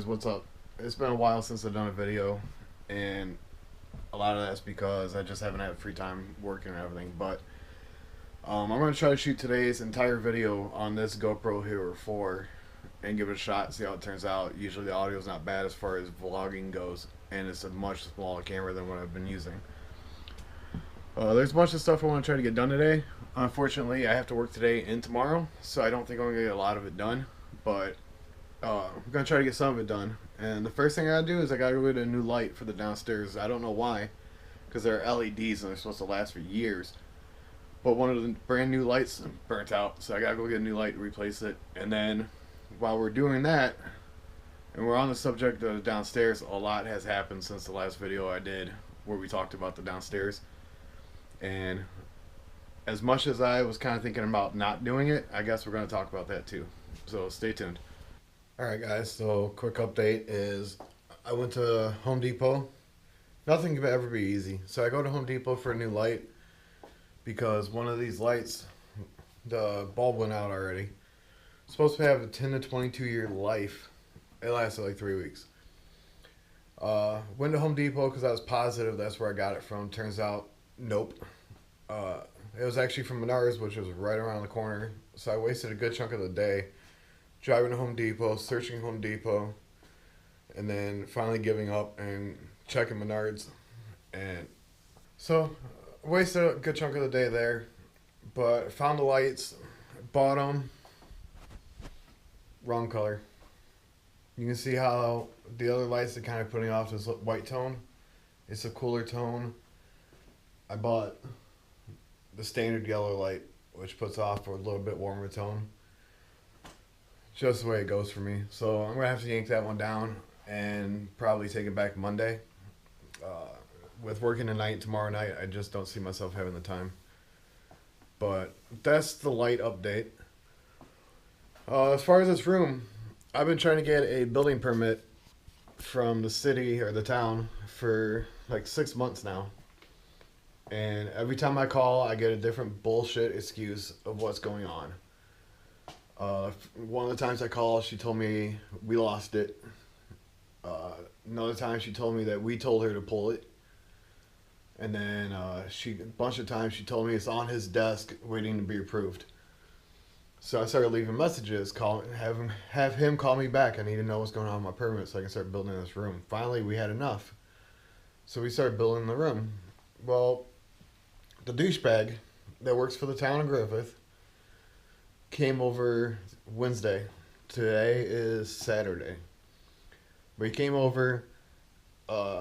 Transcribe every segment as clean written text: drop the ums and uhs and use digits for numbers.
guys, what's up? It's been a while since I've done a video, and a lot of that's because I just haven't had free time working and everything. But I'm going to try to shoot today's entire video on this GoPro Hero 4 and give it a shot, see how it turns out. Usually the audio is not bad as far as vlogging goes, and it's a much smaller camera than what I've been using. There's a bunch of stuff I want to try to get done today. Unfortunately, I have to work today and tomorrow, so I don't think I'm going to get a lot of it done. But I'm going to try to get some of it done. And the first thing I got to do is I got to get a new light for the downstairs. I don't know why, because they're LEDs and they're supposed to last for years. But one of the brand new lights burnt out, so I got to go get a new light to replace it. And then while we're doing that, and we're on the subject of the downstairs, a lot has happened since the last video I did where we talked about the downstairs. And as much as I was kind of thinking about not doing it, I guess we're going to talk about that too. So stay tuned. Alright guys, so quick update is I went to Home Depot. Nothing could ever be easy. So I go to Home Depot for a new light because one of these lights, the bulb went out already. It's supposed to have a 10 to 22 year life. It lasted like 3 weeks. Went to Home Depot because I was positive that's where I got it from. Turns out, nope. It was actually from Menards, which was right around the corner. So I wasted a good chunk of the day driving to Home Depot, searching Home Depot, and then finally giving up and checking Menards. And so wasted a good chunk of the day there, but found the lights, bought them. Wrong color. You can see how the other lights are kind of putting off this white tone. It's a cooler tone. I bought the standard yellow light, which puts off a little bit warmer tone. Just the way it goes for me. So I'm going to have to yank that one down and probably take it back Monday. With working tonight, tomorrow night, I just don't see myself having the time. But that's the light update. As far as this room, I've been trying to get a building permit from the city or the town for like 6 months now. And every time I call, I get a different bullshit excuse of what's going on. One of the times I called, she told me we lost it. Another time she told me that we told her to pull it. And then a bunch of times she told me it's on his desk waiting to be approved. So I started leaving messages, have him call me back. I need to know what's going on with my permit so I can start building this room. Finally, we had enough. So we started building the room. Well, the douchebag that works for the town of Griffith came over Wednesday. Today is Saturday. But he came over,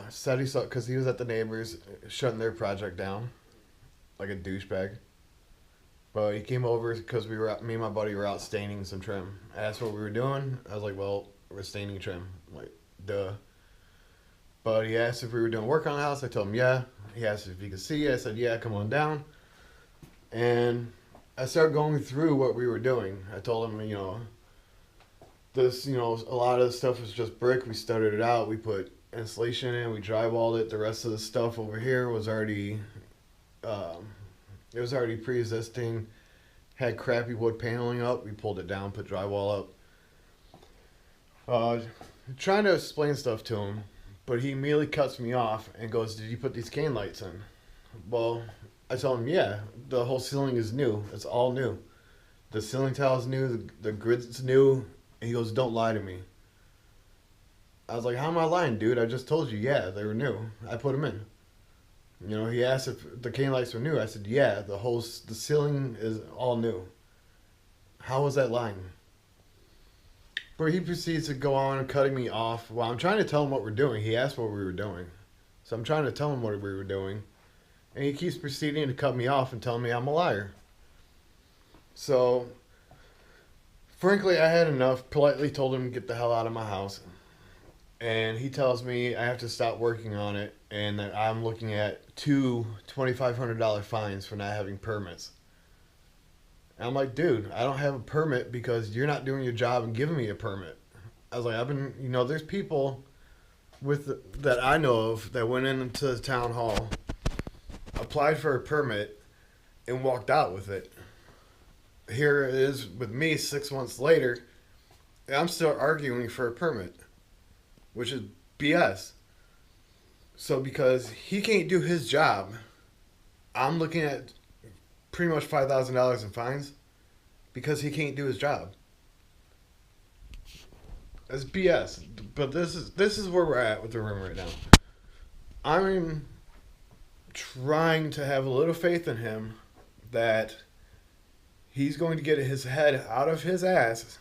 said he saw, because he was at the neighbors shutting their project down, like a douchebag. But he came over because me and my buddy were out staining some trim. I asked what we were doing. I was like, well, we're staining trim. I'm like, duh. But he asked if we were doing work on the house. I told him, yeah. He asked if he could see. I said, yeah, come on down. And I started going through what we were doing. I told him, this, a lot of the stuff was just brick. We started it out. We put insulation in. We drywalled it. The rest of the stuff over here was already, pre-existing. Had crappy wood paneling up. We pulled it down, put drywall up. Trying to explain stuff to him, but he immediately cuts me off and goes, did you put these cane lights in? Well, I tell him, yeah, the whole ceiling is new. It's all new. The ceiling tile is new. The grid's new. And he goes, don't lie to me. I was like, how am I lying, dude? I just told you, yeah, they were new. I put them in. He asked if the cane lights were new. I said, yeah, the ceiling is all new. How was that lying? But he proceeds to go on cutting me off while I'm trying to tell him what we're doing. He asked what we were doing. So I'm trying to tell him what we were doing. And he keeps proceeding to cut me off and telling me I'm a liar. So, frankly, I had enough. Politely told him to get the hell out of my house. And he tells me I have to stop working on it and that I'm looking at two $2,500 fines for not having permits. And I'm like, dude, I don't have a permit because you're not doing your job and giving me a permit. I was like, there's people that I know of that went into the town hall, applied for a permit, and walked out with it. Here it is with me 6 months later, and I'm still arguing for a permit. which is BS. So because he can't do his job, I'm looking at pretty much $5,000 in fines because he can't do his job. That's BS. But this is where we're at with the room right now. I'm trying to have a little faith in him that he's going to get his head out of his ass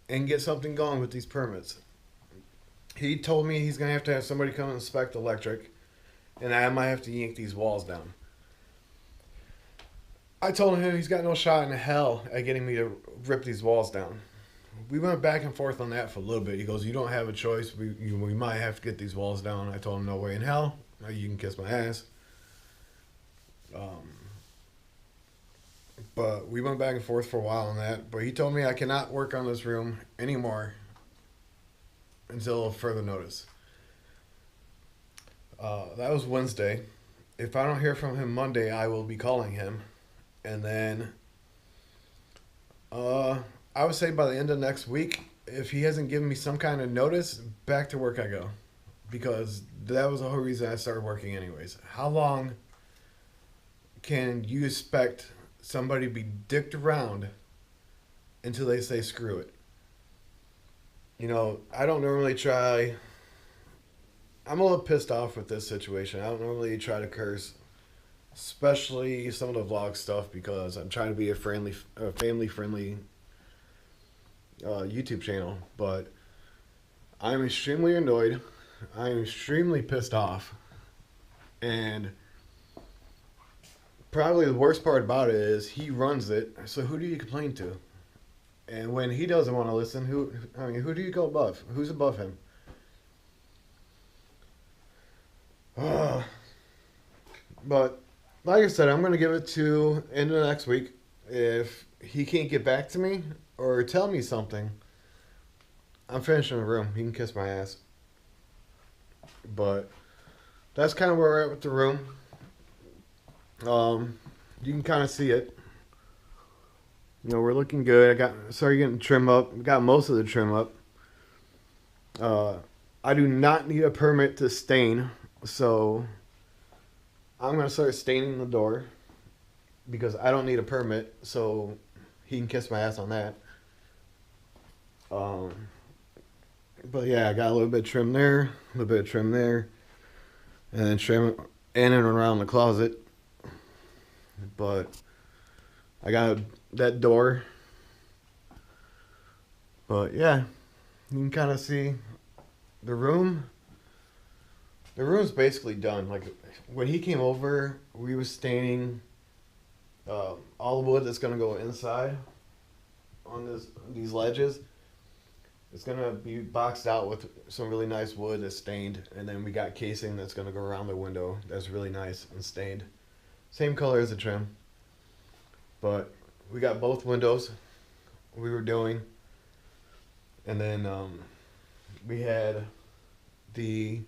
and get something going with these permits. He told me he's going to have somebody come and inspect the electric, and I might have to yank these walls down. I told him he's got no shot in hell at getting me to rip these walls down. We went back and forth on that for a little bit. He goes, "You don't have a choice. We might have to get these walls down." I told him, "No way in hell. You can kiss my ass." But we went back and forth for a while on that. But he told me I cannot work on this room anymore until further notice. That was Wednesday. If I don't hear from him Monday, I will be calling him. And then I would say by the end of next week, if he hasn't given me some kind of notice, back to work I go. Because that was the whole reason I started working anyways. How long can you expect somebody to be dicked around until they say screw it? You know, I don't normally try. I'm a little pissed off with this situation. I don't normally try to curse, especially some of the vlog stuff, because I'm trying to be a family-friendly YouTube channel. But I'm extremely annoyed. I'm extremely pissed off. And probably the worst part about it is he runs it. So who do you complain to? And when he doesn't want to listen, who do you go above? Who's above him? But like I said, I'm going to give it to end of next week. If he can't get back to me or tell me something, I'm finishing the room. He can kiss my ass. But that's kind of where we're at with the room. You can kind of see it. You know, we're looking good. Started getting trim up. Got most of the trim up. I do not need a permit to stain, so I'm gonna start staining the door because I don't need a permit. So he can kiss my ass on that. But yeah, I got a little bit of trim there, a little bit of trim there, and then trim in and around the closet. But I got that door. But yeah, you can kind of see the room. The room's basically done. Like when he came over, we was staining all the wood that's gonna go inside on these ledges. It's gonna be boxed out with some really nice wood that's stained, and then we got casing that's gonna go around the window that's really nice and stained. Same color as the trim. But we got both windows we were doing. And then we had the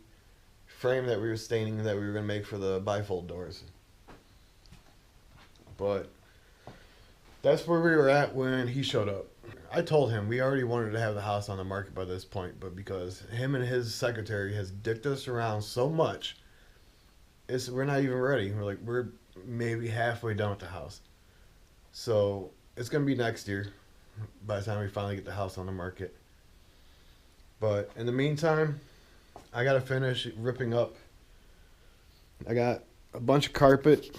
frame that we were staining that we were going to make for the bifold doors. But that's where we were at when he showed up. I told him we already wanted to have the house on the market by this point, but because him and his secretary has dicked us around so much, we're not even ready. We're maybe halfway done with the house. So it's going to be next year by the time we finally get the house on the market. But in the meantime, I got to finish ripping up. I got a bunch of carpet.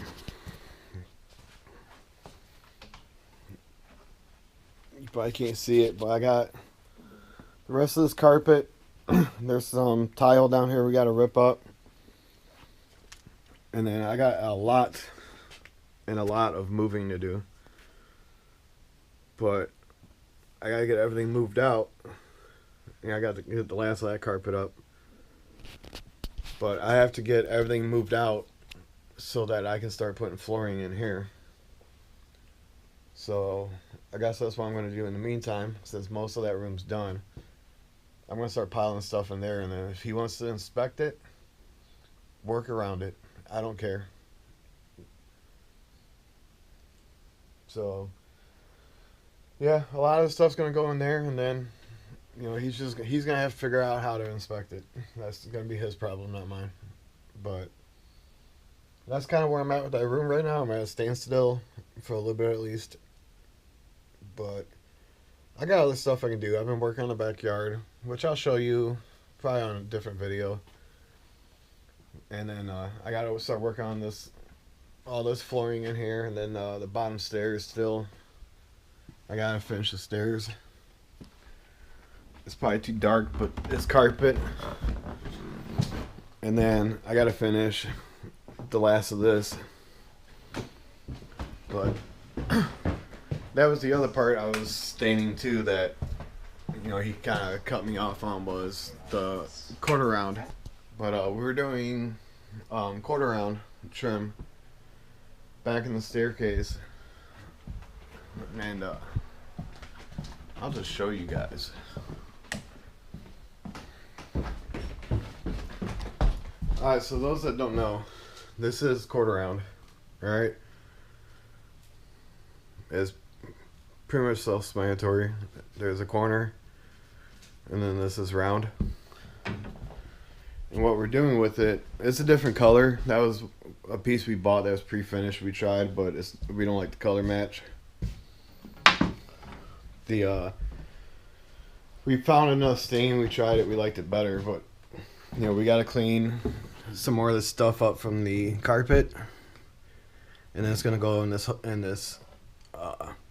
You probably can't see it, but I got the rest of this carpet. There's some tile down here we got to rip up. And then I got a lot of moving to do. But I got to get everything moved out. And I got to get the last of that carpet up. But I have to get everything moved out so that I can start putting flooring in here. So I guess that's what I'm going to do in the meantime, since most of that room's done. I'm going to start piling stuff in there, and then if he wants to inspect it, work around it. I don't care. So, yeah, a lot of the stuff's going to go in there, and then you know, he's gonna have to figure out how to inspect it. That's gonna be his problem, not mine. But that's kind of where I'm at with that room right now. I'm at a standstill for a little bit at least. But I got other stuff I can do. I've been working on the backyard, which I'll show you probably on a different video. And then I gotta start working on all this flooring in here, and then the bottom stairs still. I gotta finish the stairs. It's probably too dark, but it's carpet. And then I gotta finish the last of this. But that was the other part I was stating too, that you know he kind of cut me off on, was the quarter round. But we were doing quarter round trim back in the staircase, and I'll just show you guys. Alright, so those that don't know, this is quarter round, alright? It's pretty much self-explanatory. There's a corner, and then this is round. And what we're doing with it, it's a different color. That was a piece we bought that was pre-finished. We tried, but we don't like the color match. We found enough stain. We tried it. We liked it better, but you know, we got to clean some more of this stuff up from the carpet, and then it's gonna go in this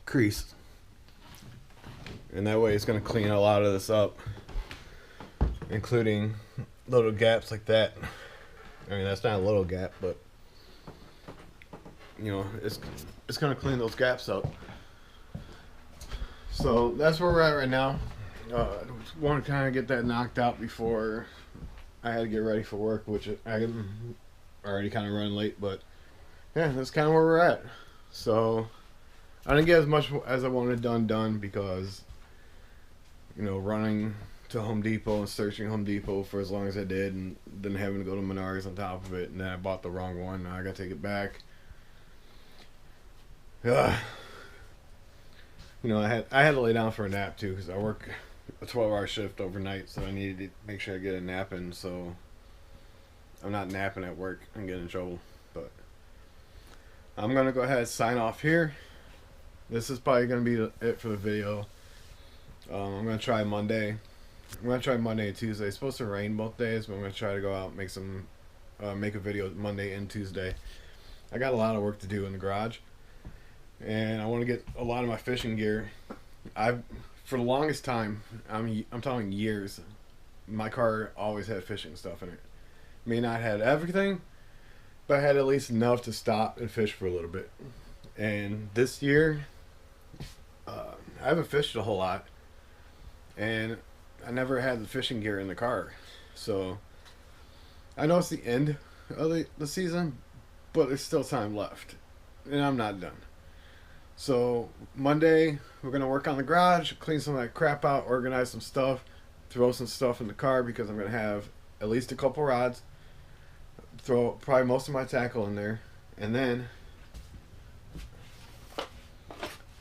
crease, and that way it's gonna clean a lot of this up, including little gaps like that. I mean, that's not a little gap, but you know, it's gonna clean those gaps up. So that's where we're at right now. Want to kind of get that knocked out before I had to get ready for work, which I'm already kind of running late, but yeah, that's kind of where we're at. So I didn't get as much as I wanted done because, you know, running to Home Depot and searching Home Depot for as long as I did, and then having to go to Menards on top of it, and then I bought the wrong one. Now I gotta take it back. You know, I had to lay down for a nap too, because I work a 12-hour shift overnight, so I needed to make sure I get a nap in, so I'm not napping at work and getting in trouble. But I'm gonna go ahead and sign off here. This is probably gonna be it for the video. I'm gonna try Monday. I'm gonna try Monday and Tuesday. It's supposed to rain both days, but I'm gonna try to go out and make a video Monday and Tuesday. I got a lot of work to do in the garage, and I want to get a lot of my fishing gear. For the longest time, I'm talking years, my car always had fishing stuff in it. May not have everything, but I had at least enough to stop and fish for a little bit. And this year, I haven't fished a whole lot, and I never had the fishing gear in the car. So I know it's the end of the season, but there's still time left, and I'm not done. So Monday, we're going to work on the garage, clean some of that crap out, organize some stuff, throw some stuff in the car, because I'm going to have at least a couple rods, throw probably most of my tackle in there, and then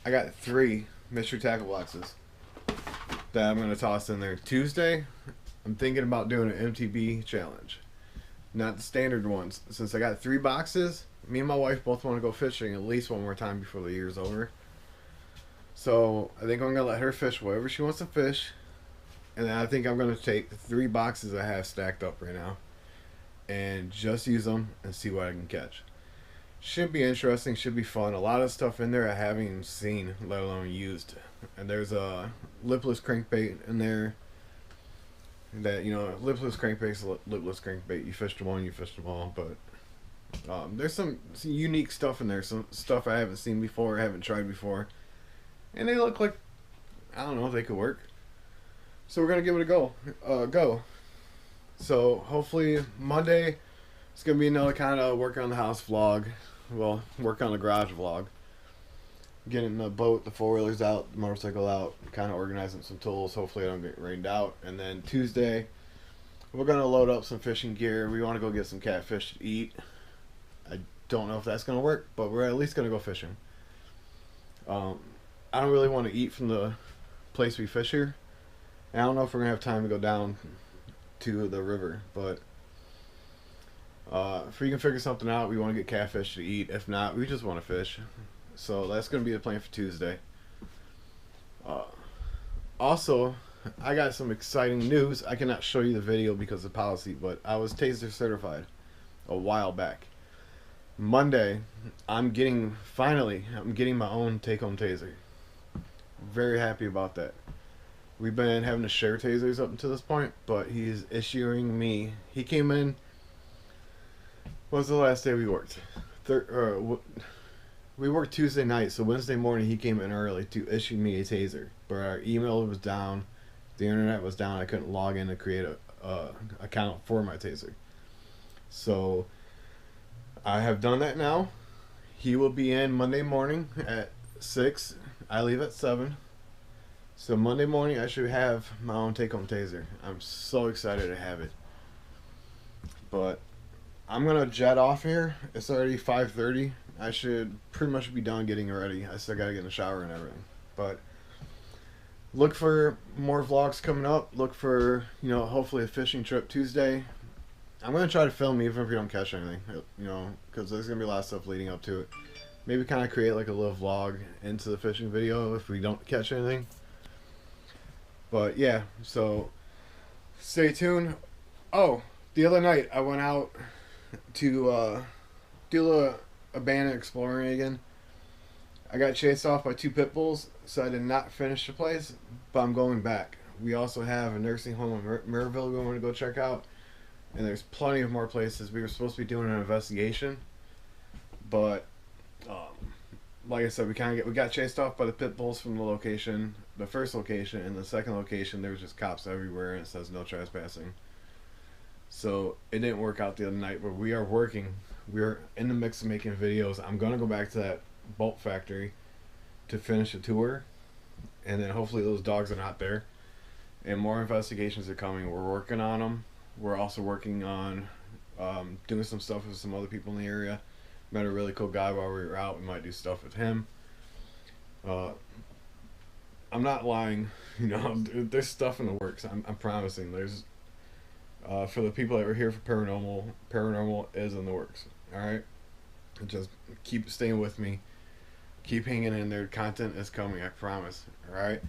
I got 3 mystery tackle boxes that I'm going to toss in there. Tuesday, I'm thinking about doing an MTB challenge. Not the standard ones. Since I got 3 boxes, me and my wife both want to go fishing at least one more time before the year's over. So I think I'm going to let her fish whatever she wants to fish. And then I think I'm going to take the 3 boxes I have stacked up right now and just use them and see what I can catch. Should be interesting, should be fun. A lot of stuff in there I haven't even seen, let alone used. And there's a lipless crankbait in there. That, you know, lipless crankbait's lipless crankbait. You fished them all, you fished them all. But there's some unique stuff in there. Some stuff I haven't seen before, I haven't tried before. And they look like, I don't know if they could work. So we're going to give it a go. So hopefully Monday, it's going to be another kind of work on the house vlog. Well, work on the garage vlog. Getting the boat, the 4-wheelers out, the motorcycle out, kind of organizing some tools. Hopefully I don't get rained out. And then Tuesday, we're going to load up some fishing gear. We want to go get some catfish to eat. I don't know if that's going to work, but we're at least going to go fishing. I don't really want to eat from the place we fish here. And I don't know if we're gonna have time to go down to the river, but if we can figure something out, we want to get catfish to eat. If not, we just want to fish. So that's gonna be the plan for Tuesday. Uh, Also, I got some exciting news. I cannot show you the video because of policy, but I was Taser certified a while back. Monday, I'm getting my own take-home taser. Very happy about that. We've been having to share tasers up until this point, but he's issuing me. He came in. What was the last day we worked? We worked Tuesday night, so Wednesday morning he came in early to issue me a taser. But our email was down, the internet was down. I couldn't log in to create a account for my taser. So I have done that now. He will be in Monday morning at 6. I leave at 7. So Monday morning I should have my own take-home taser. I'm so excited to have it. But I'm gonna jet off here. It's already 5:30. I should pretty much be done getting ready. I still gotta get in the shower and everything. But look for more vlogs coming up. Look for, hopefully a fishing trip Tuesday. I'm gonna try to film even if we don't catch anything, because there's gonna be a lot of stuff leading up to it. Maybe kind of create like a little vlog into the fishing video if we don't catch anything. But yeah, so stay tuned. Oh, the other night I went out to do a abandoned exploring again. I got chased off by 2 pit bulls, so I did not finish the place, but I'm going back. We also have a nursing home in Maryville we want to go check out, and there's plenty of more places. We were supposed to be doing an investigation, but like I said, we got chased off by the pit bulls from the first location, and the second location there was just cops everywhere, and it says no trespassing. So it didn't work out the other night, but we are working. We're in the mix of making videos. I'm gonna go back to that bolt factory to finish the tour, and then hopefully those dogs are not there. And more investigations are coming. We're working on them. We're also working on doing some stuff with some other people in the area. Met a really cool guy while we were out. We might do stuff with him. I'm not lying. There's stuff in the works. I'm promising. There's for the people that were here for paranormal is in the works. All right, just keep staying with me. Keep hanging in there. Content is coming. I promise. All right.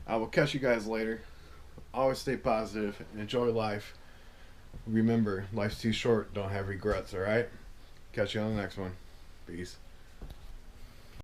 I will catch you guys later. Always stay positive. Enjoy life. Remember, life's too short. Don't have regrets. All right. Catch you on the next one. Peace.